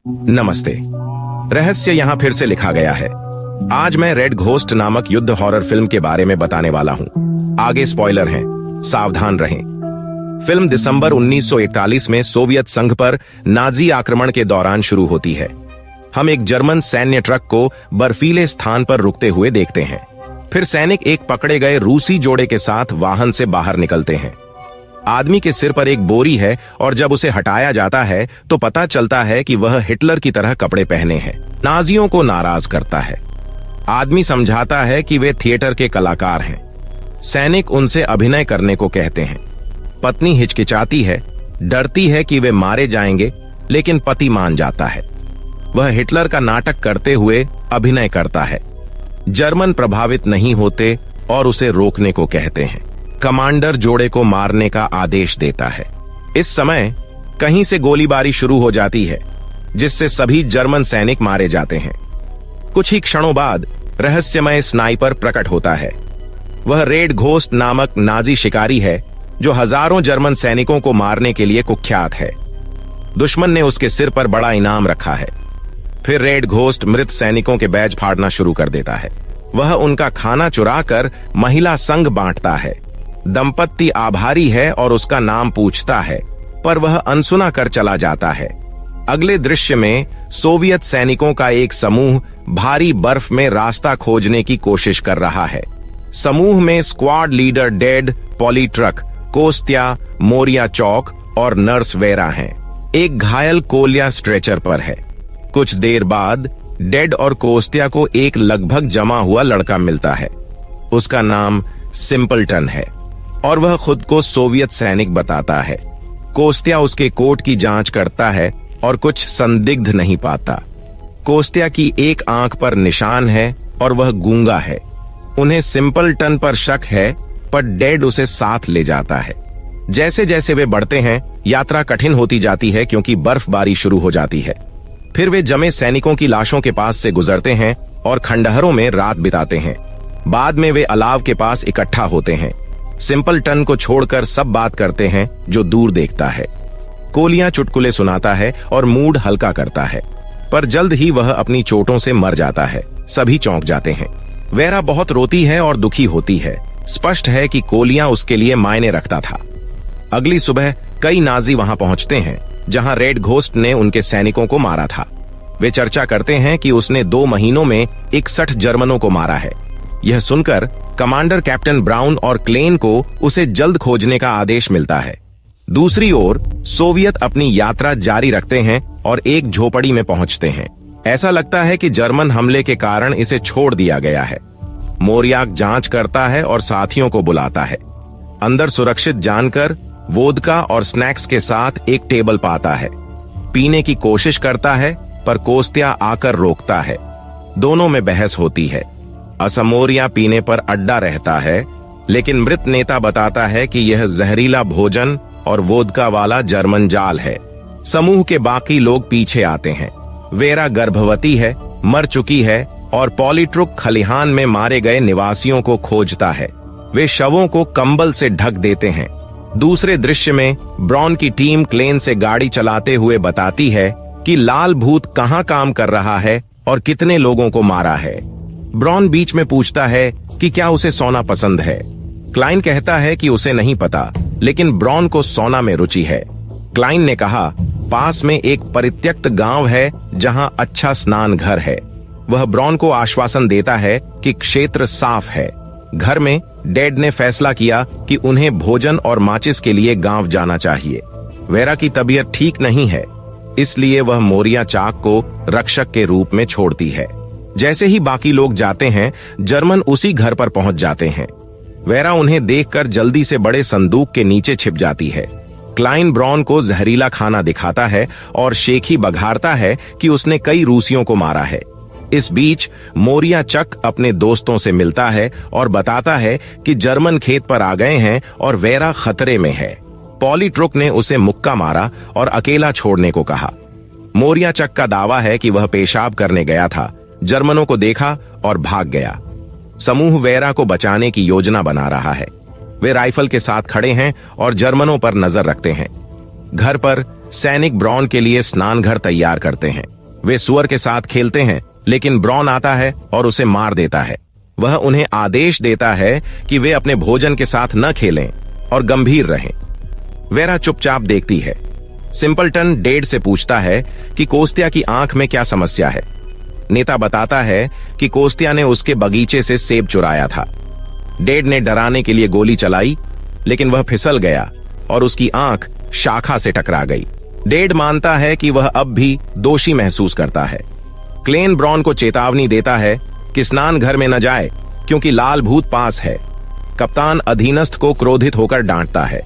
नमस्ते। रहस्य यहाँ फिर से लिखा गया है। आज मैं रेड घोस्ट नामक युद्ध हॉरर फिल्म के बारे में बताने वाला हूँ। आगे स्पॉइलर हैं, सावधान रहें। फिल्म दिसंबर 1941 में सोवियत संघ पर नाजी आक्रमण के दौरान शुरू होती है। हम एक जर्मन सैन्य ट्रक को बर्फीले स्थान पर रुकते हुए देखते हैं। फिर सैनिक एक पकड़े गए रूसी जोड़े के साथ वाहन से बाहर निकलते हैं। आदमी के सिर पर एक बोरी है और जब उसे हटाया जाता है तो पता चलता है कि वह हिटलर की तरह कपड़े पहने हैं। नाजियों को नाराज करता है। आदमी समझाता है कि वे थिएटर के कलाकार हैं। सैनिक उनसे अभिनय करने को कहते हैं। पत्नी हिचकिचाती है, डरती है कि वे मारे जाएंगे, लेकिन पति मान जाता है। वह हिटलर का नाटक करते हुए अभिनय करता है। जर्मन प्रभावित नहीं होते और उसे रोकने को कहते हैं। कमांडर जोड़े को मारने का आदेश देता है। इस समय कहीं से गोलीबारी शुरू हो जाती है, जिससे सभी जर्मन सैनिक मारे जाते हैं। कुछ ही क्षणों बाद रहस्यमय स्नाइपर प्रकट होता है। वह रेड घोस्ट नामक नाजी शिकारी है, जो हजारों जर्मन सैनिकों को मारने के लिए कुख्यात है। दुश्मन ने उसके सिर पर बड़ा इनाम रखा है। फिर रेड घोस्ट मृत सैनिकों के बैज फाड़ना शुरू कर देता है। वह उनका खाना चुराकर महिला संग बांटता है। दंपत्ति आभारी है और उसका नाम पूछता है, पर वह अनसुना कर चला जाता है। अगले दृश्य में सोवियत सैनिकों का एक समूह भारी बर्फ में रास्ता खोजने की कोशिश कर रहा है। समूह में स्क्वाड लीडर डेड, पॉलीट्रक, कोस्त्या, मोरिया चौक और नर्स वेरा हैं। एक घायल कोलिया स्ट्रेचर पर है। कुछ देर बाद डेड और कोस्त्या को एक लगभग जमा हुआ लड़का मिलता है। उसका नाम सिंपलटन है और वह खुद को सोवियत सैनिक बताता है। कोस्त्या उसके कोट की जांच करता है और कुछ संदिग्ध नहीं पाता। कोस्त्या की एक आंख पर निशान है और वह गूंगा है। उन्हें सिंपलटन पर शक है, पर डेड उसे साथ ले जाता है। जैसे जैसे वे बढ़ते हैं, यात्रा कठिन होती जाती है क्योंकि बर्फबारी शुरू हो जाती है। फिर वे जमे सैनिकों की लाशों के पास से गुजरते हैं और खंडहरों में रात बिताते हैं। बाद में वे अलाव के पास इकट्ठा होते हैं। सिंपलटन को छोड़कर सब बात करते हैं, जो दूर देखता है। कोलियां चुटकुले सुनाता है और मूड हल्का करता है, पर जल्द ही वह अपनी चोटों से मर जाता है। सभी चौंक जाते हैं। वेरा बहुत रोती है और दुखी होती है। स्पष्ट है कि कोलियां उसके लिए मायने रखता था। अगली सुबह कई नाजी वहां पहुंचते हैं, जहां रेड घोस्ट ने उनके सैनिकों को मारा था। वे चर्चा करते हैं कि उसने 2 महीनों में 61 जर्मनों को मारा है। यह सुनकर कमांडर कैप्टन ब्राउन और क्लेन को उसे जल्द खोजने का आदेश मिलता है। दूसरी ओर सोवियत अपनी यात्रा जारी रखते हैं और एक झोपड़ी में पहुंचते हैं। ऐसा लगता है कि जर्मन हमले के कारण इसे छोड़ दिया गया है। मोरियाक जांच करता है और साथियों को बुलाता है। अंदर सुरक्षित जानकर वोदका और स्नैक्स के साथ एक टेबल पाता है। पीने की कोशिश करता है, पर कोस्त्या आकर रोकता है। दोनों में बहस होती है। असमोरिया पीने पर अड्डा रहता है, लेकिन मृत नेता बताता है कि यह जहरीला भोजन और वोदका वाला जर्मन जाल है। समूह के बाकी लोग पीछे आते हैं। वेरा गर्भवती है, मर चुकी है और पॉलीट्रुक खलिहान में मारे गए निवासियों को खोजता है। वे शवों को कंबल से ढक देते हैं। दूसरे दृश्य में ब्रॉन की टीम क्लेन से गाड़ी चलाते हुए बताती है कि लाल भूत कहां काम कर रहा है और कितने लोगों को मारा है। ब्रॉन बीच में पूछता है कि क्या उसे सोना पसंद है। क्लाइन कहता है कि उसे नहीं पता, लेकिन ब्रॉन को सोना में रुचि है। क्लाइन ने कहा, पास में एक परित्यक्त गांव है जहां अच्छा स्नान घर है। वह ब्रॉन को आश्वासन देता है कि क्षेत्र साफ है। घर में डेड ने फैसला किया कि उन्हें भोजन और माचिस के लिए गांव जाना चाहिए। वेरा की तबीयत ठीक नहीं है, इसलिए वह मोरिया चाक को रक्षक के रूप में छोड़ती है। जैसे ही बाकी लोग जाते हैं, जर्मन उसी घर पर पहुंच जाते हैं। वेरा उन्हें देखकर जल्दी से बड़े संदूक के नीचे छिप जाती है। क्लाइन ब्रॉन को जहरीला खाना दिखाता है और शेखी बघारता है कि उसने कई रूसियों को मारा है। इस बीच मोरिया चक अपने दोस्तों से मिलता है और बताता है कि जर्मन खेत पर आ गए हैं और वेरा खतरे में है। पॉलीट्रुक ने उसे मुक्का मारा और अकेला छोड़ने को कहा। मोरिया चक का दावा है कि वह पेशाब करने गया था, जर्मनों को देखा और भाग गया। समूह वेरा को बचाने की योजना बना रहा है। वे राइफल के साथ खड़े हैं और जर्मनों पर नजर रखते हैं। घर पर सैनिक ब्रॉन के लिए स्नान घर तैयार करते हैं। वे सुअर के साथ खेलते हैं, लेकिन ब्रॉन आता है और उसे मार देता है। वह उन्हें आदेश देता है कि वे अपने भोजन के साथ न खेलें और गंभीर रहें। वेरा चुपचाप देखती है। सिंपलटन डेड से पूछता है कि कोस्तिया की आंख में क्या समस्या है। नेता बताता है कि कोस्तिया ने उसके बगीचे से सेब चुराया था। डेड ने डराने के लिए गोली चलाई, लेकिन वह फिसल गया और उसकी आंख शाखा से टकरा गई। डेड मानता है कि वह अब भी दोषी महसूस करता है। क्लेन ब्रॉन को चेतावनी देता है कि स्नान घर में न जाए, क्योंकि लाल भूत पास है। कप्तान अधीनस्थ को क्रोधित होकर डांटता है।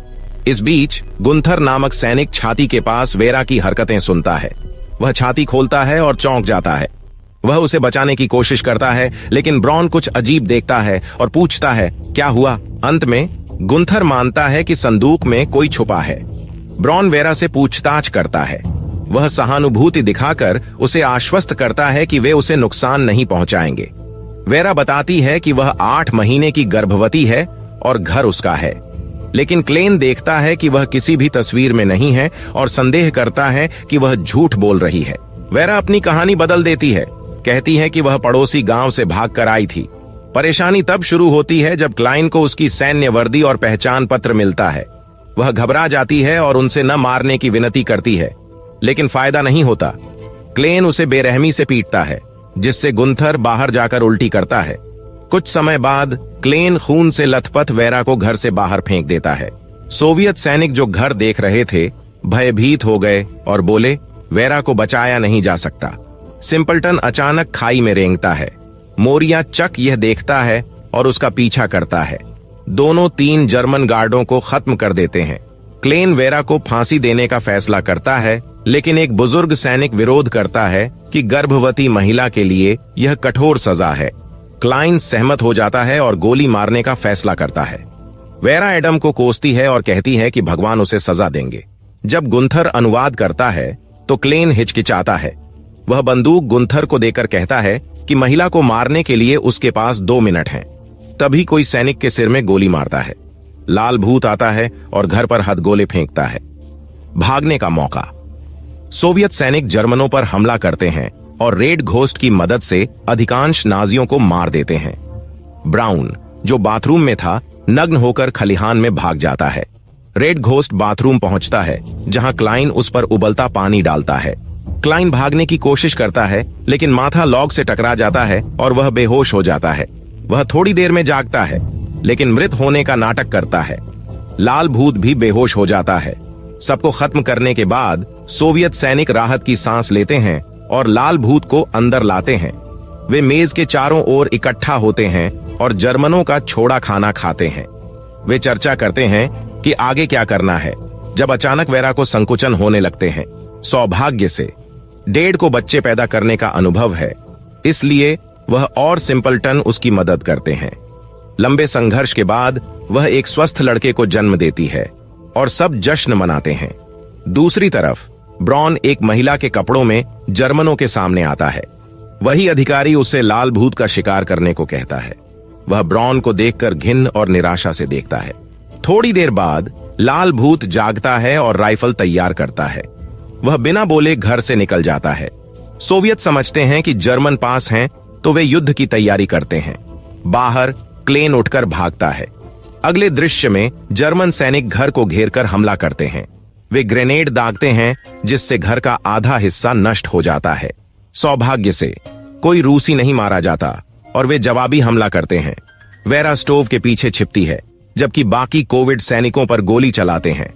इस बीच गुंथर नामक सैनिक छाती के पास वेरा की हरकतें सुनता है। वह छाती खोलता है और चौंक जाता है। वह उसे बचाने की कोशिश करता है, लेकिन ब्रॉन कुछ अजीब देखता है और पूछता है क्या हुआ। अंत में गुंथर मानता है कि संदूक में कोई छुपा है। ब्रॉन वेरा से पूछताछ करता है। वह सहानुभूति दिखाकर उसे आश्वस्त करता है कि वे उसे नुकसान नहीं पहुंचाएंगे। वेरा बताती है कि वह 8 महीने की गर्भवती है और घर उसका है, लेकिन क्लेन देखता है कि वह किसी भी तस्वीर में नहीं है और संदेह करता है कि वह झूठ बोल रही है। वेरा अपनी कहानी बदल देती है, कहती है कि वह पड़ोसी गांव से भागकर आई थी। परेशानी तब शुरू होती है जब क्लाइन को उसकी सैन्य वर्दी और पहचान पत्र मिलता है। वह घबरा जाती है और उनसे न मारने की विनती करती है, लेकिन फायदा नहीं होता। क्लेन उसे बेरहमी से पीटता है, जिससे गुंथर बाहर जाकर उल्टी करता है। कुछ समय बाद क्लेन खून से लथपथ वेरा को घर से बाहर फेंक देता है। सोवियत सैनिक जो घर देख रहे थे भयभीत हो गए और बोले वेरा को बचाया नहीं जा सकता। सिंपलटन अचानक खाई में रेंगता है। मोरिया चक यह देखता है और उसका पीछा करता है। दोनों 3 जर्मन गार्डों को खत्म कर देते हैं। क्लेन वेरा को फांसी देने का फैसला करता है, लेकिन एक बुजुर्ग सैनिक विरोध करता है कि गर्भवती महिला के लिए यह कठोर सजा है। क्लाइन सहमत हो जाता है और गोली मारने का फैसला करता है। वेरा एडम को कोसती है और कहती है कि भगवान उसे सजा देंगे। जब गुंथर अनुवाद करता है तो क्लेन हिचकिचाता है। वह बंदूक गुंथर को देकर कहता है कि महिला को मारने के लिए उसके पास 2 मिनट हैं। तभी कोई सैनिक के सिर में गोली मारता है। लाल भूत आता है और घर पर हथगोले फेंकता है। भागने का मौका। सोवियत सैनिक जर्मनों पर हमला करते हैं और रेड घोस्ट की मदद से अधिकांश नाजियों को मार देते हैं। ब्राउन, जो बाथरूम में था, नग्न होकर खलिहान में भाग जाता है। रेड घोस्ट बाथरूम पहुंचता है, जहां क्लाइन उस पर उबलता पानी डालता है। क्लाइन भागने की कोशिश करता है, लेकिन माथा लॉग से टकरा जाता है और वह बेहोश हो जाता है। वह थोड़ी देर में जागता है, लेकिन मृत होने का नाटक करता है। लाल भूत भी बेहोश हो जाता है। सबको खत्म करने के बाद सोवियत सैनिक राहत की सांस लेते हैं और लाल भूत को अंदर लाते हैं। वे मेज के चारों ओर इकट्ठा होते हैं और जर्मनों का छोड़ा खाना खाते हैं। वे चर्चा करते हैं कि आगे क्या करना है, जब अचानक वेरा को संकुचन होने लगते हैं। सौभाग्य से डेड को बच्चे पैदा करने का अनुभव है, इसलिए वह और सिंपलटन उसकी मदद करते हैं। लंबे संघर्ष के बाद वह एक स्वस्थ लड़के को जन्म देती है और सब जश्न मनाते हैं। दूसरी तरफ ब्रॉन एक महिला के कपड़ों में जर्मनों के सामने आता है। वही अधिकारी उसे लाल भूत का शिकार करने को कहता है। वह ब्रॉन को देखकर घिन और निराशा से देखता है। थोड़ी देर बाद लाल भूत जागता है और राइफल तैयार करता है। वह बिना बोले घर से निकल जाता है। सोवियत समझते हैं कि जर्मन पास हैं, तो वे युद्ध की तैयारी करते हैं। बाहर क्लेन उठकर भागता है। अगले दृश्य में जर्मन सैनिक घर को घेरकर हमला करते हैं। वे ग्रेनेड दागते हैं, जिससे घर का आधा हिस्सा नष्ट हो जाता है। सौभाग्य से कोई रूसी नहीं मारा जाता और वे जवाबी हमला करते हैं। वेरा स्टोव के पीछे छिपती है, जबकि बाकी कोविड सैनिकों पर गोली चलाते हैं।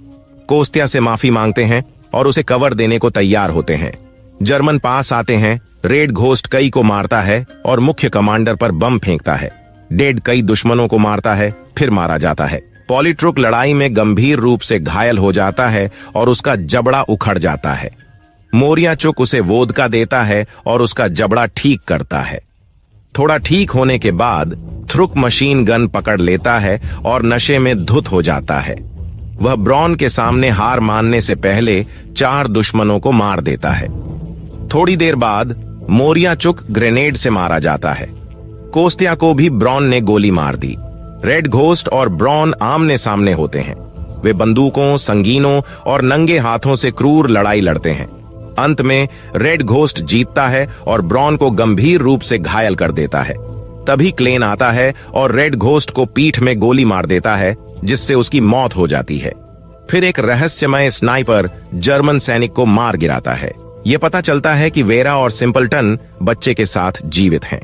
कोस्तिया से माफी मांगते हैं और उसे कवर देने को तैयार होते हैं। जर्मन पास आते हैं। रेड घोस्ट कई को मारता है और मुख्य कमांडर पर बम फेंकता है। डेड कई दुश्मनों को मारता है, फिर मारा जाता है। पॉलीट्रुक लड़ाई में गंभीर रूप से घायल हो जाता है और उसका जबड़ा उखड़ जाता है। मोरिया चुक उसे वोदका देता है और उसका जबड़ा ठीक करता है। थोड़ा ठीक होने के बाद थ्रुक मशीन गन पकड़ लेता है और नशे में धुत हो जाता है। वह ब्रॉन के सामने हार मानने से पहले 4 दुश्मनों को मार देता है। थोड़ी देर बाद मोरिया चुक ग्रेनेड से मारा जाता है। कोस्तिया को भी ब्रॉन ने गोली मार दी। रेड घोस्ट और ब्रॉन आमने सामने होते हैं। वे बंदूकों, संगीनों और नंगे हाथों से क्रूर लड़ाई लड़ते हैं। अंत में रेड घोस्ट जीतता है और ब्रॉन को गंभीर रूप से घायल कर देता है। तभी क्लेन आता है और रेड घोस्ट को पीठ में गोली मार देता है, जिससे उसकी मौत हो जाती है। फिर एक रहस्यमय स्नाइपर जर्मन सैनिक को मार गिराता है। यह पता चलता है कि वेरा और सिंपलटन बच्चे के साथ जीवित हैं।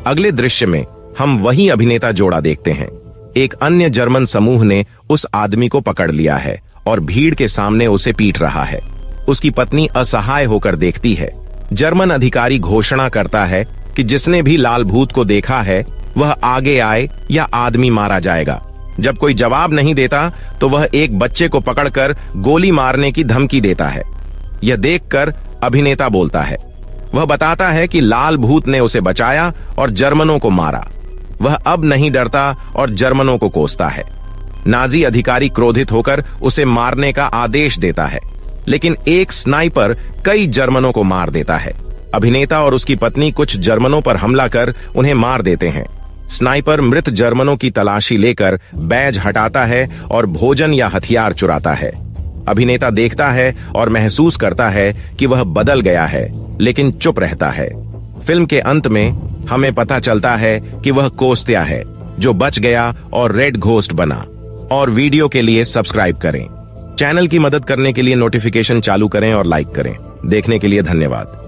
अगले दृश्य में हम वही अभिनेता जोड़ा देखते हैं। एक अन्य जर्मन समूह ने उस आदमी को पकड़ लिया है और भीड़ के सामने उसे पीट रहा है। उसकी पत्नी असहाय होकर देखती है। जर्मन अधिकारी घोषणा करता है कि जिसने भी लाल भूत को देखा है वह आगे आए या आदमी मारा जाएगा। जब कोई जवाब नहीं देता तो वह एक बच्चे को पकड़कर गोली मारने की धमकी देता है। यह देखकर अभिनेता बोलता है। वह बताता है कि लाल भूत ने उसे बचाया और जर्मनों को मारा। वह अब नहीं डरता और जर्मनों को कोसता है। नाजी अधिकारी क्रोधित होकर उसे मारने का आदेश देता है, लेकिन एक स्नाइपर कई जर्मनों को मार देता है। अभिनेता और उसकी पत्नी कुछ जर्मनों पर हमला कर उन्हें मार देते हैं। स्नाइपर मृत जर्मनों की तलाशी लेकर बैज हटाता है और भोजन या हथियार चुराता है। अभिनेता देखता है और महसूस करता है कि वह बदल गया है, लेकिन चुप रहता है। फिल्म के अंत में हमें पता चलता है कि वह कोस्त्या है जो बच गया और रेड घोस्ट बना। और वीडियो के लिए सब्सक्राइब करें। चैनल की मदद करने के लिए नोटिफिकेशन चालू करें और लाइक करें। देखने के लिए धन्यवाद।